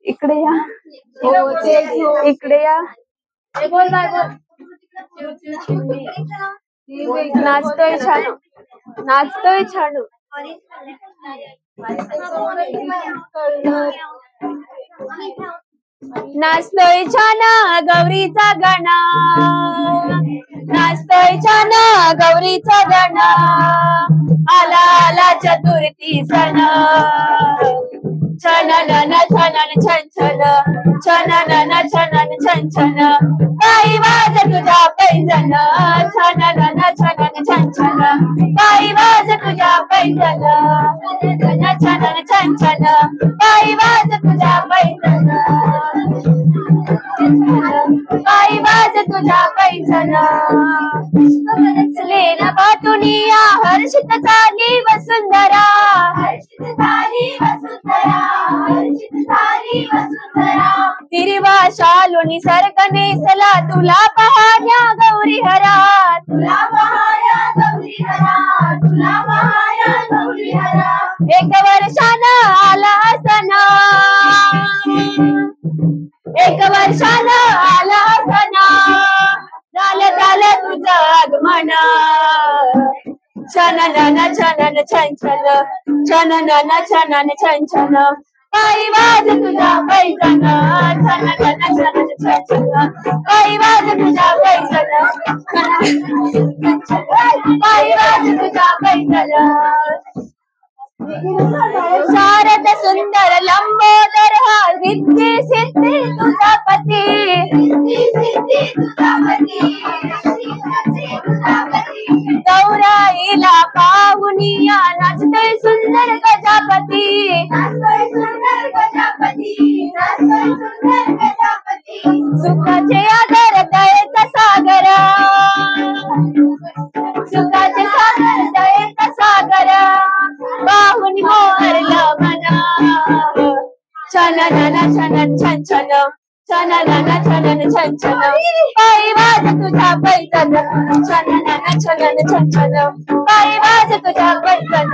इकडे या, इकडे या. नाचतोय छान, नाचतोय छान. नाचतोय छान गौरीचा गणा, नाचतोय छान गौरीचा गणा. आला आला चतुर्थी सण, छनन छनन छन छन, छनन छनन छन छन. पायी वाज तुझ्या पैंजण, छनन छनन छन छन. पायी वाज तुझ्या पैंजण, छनन छन छन. पायी वाज तुझ्या पैंजण, पायी वाज तुझ्या पैंजण. लेन बातुनिया हर्षित झाली वसुंधरा, हर्षित झाली वसुंधरा, हर्षित झाली वसुंधरा. हिरवा शालू निसर्ग नेसला तुला पहाया गौरी हरा, तुला पहाया गौरी हरा, तुला पहाया गौरी हरा. एक वर्षानं आला सण, एक वर्षानं आला सण. झालं झालं तुझं आगमन, छनन छनन छन छन, छनन छनन छन छन. पायी वाज तुझ्या पैंजण, छनन छनन छन छन. पायी वाज तुझ्या पैंजण, पायी वाज तुझ्या पैंजण. शारद सुंदर लंबोदर हा रिद्धी सिद्धी तुझा पती, रिद्धी सिद्धी तुझा पती, तुझा पती. गौराईला पाहुनिया नाचतोय सुंदर गजापती, नाचतोय सुंदर गजापती, नाचतोय सुंदर गजापती. सुखाचे आदर दयेचा सागर, सुखाचे सागर दयेचा सागर. पाहुणी मोहरलं मना, छनन छनन छन छन, छनन छनन छन छन. पायी वाज तुझ्या पैंजण, छनन छनन छन छन. पायी वाज तुझ्या पैंजण,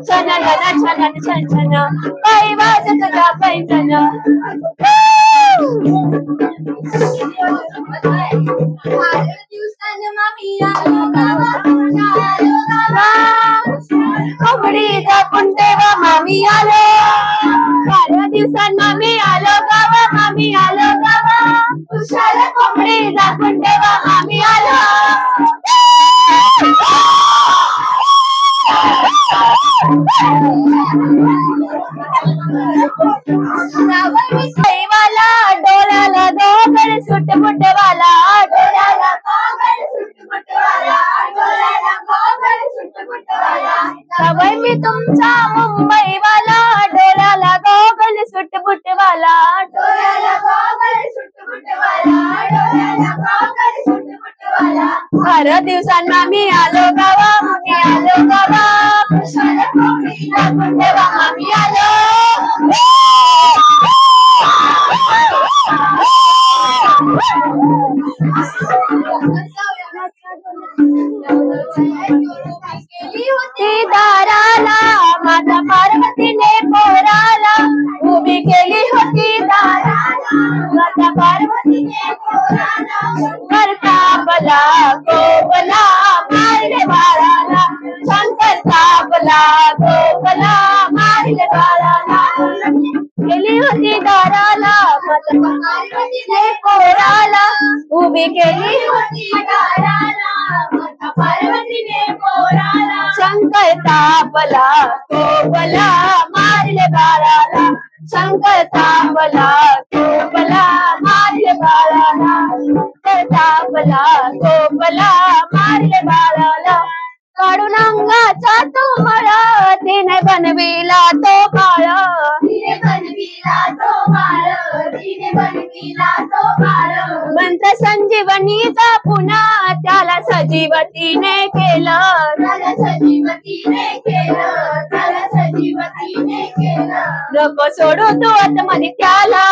छनन छनन छन छन. पायी वाज तुझ्या पैंजण. कोंबडीचा कुंडेवा मामी आलो, 12 दिवसांनी मामी आलो गावा, मामी आलो गावा. उशाला कोंबडीचा कुंडेवा मामी आलो. वाला डोळ्याला गोगल सुटमुट वाला, डोळ्याला गोगल सुटमुट वाला, डोळ्याला गोगल सुटमुट वाला. सवय मी तुमचा मुंबई वाला, डोळ्याला गोगल सुटमुट वाला, डोळ्याला गोगल सुटमुट वाला, डोळ्याला गोगल सुटमुट वाला. 12 दिवसांना मी आलो गावा, मी आलो गावा. उशाला कोंबडीचा कुंडेवा मामी आलो. दाराला माता पार्वतीने पोराला उभी केली होती, दाराला माता पार्वतीने पोराला. करता बला गोबला मारले बाळाला, शंकरचा बला गोबला मारले बाळाला. केली होती दाराला माता पार्वतीने पोराला उभी केली होती, दाराला माता पार्वतीने पोराला. शंकर तापला गोबला मारले बाळाला, शंकर तापला गोबला मारले बाळाला. शंकर तापला गोबला मारले बाळाला. काढून अंगाचा तो मळा, तिने बनविला तो बाळ, तिने बनविला तो बाळ, तिने बनविला तो बाळ. मंत्र संजीवनीचा पुन्हा त्याला सजीवतीने केलं, त्याला सजीवतीने केलं, त्याला सजीवतीने केलं. नको सोडू तू आतमध्ये त्याला,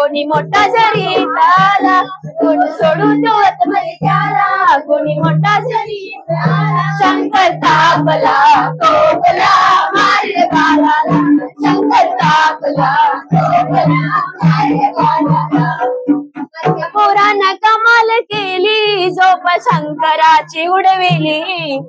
कोणी मोठा जरी आला कोणी सोडून देवत त्याला कोणी मोठा जरी आला शंकर तापला कोकला मारले बाळाला शंकर तापला कोकला मारले बाळाला पोरानं कमाल केली झोप शंकराची उडविली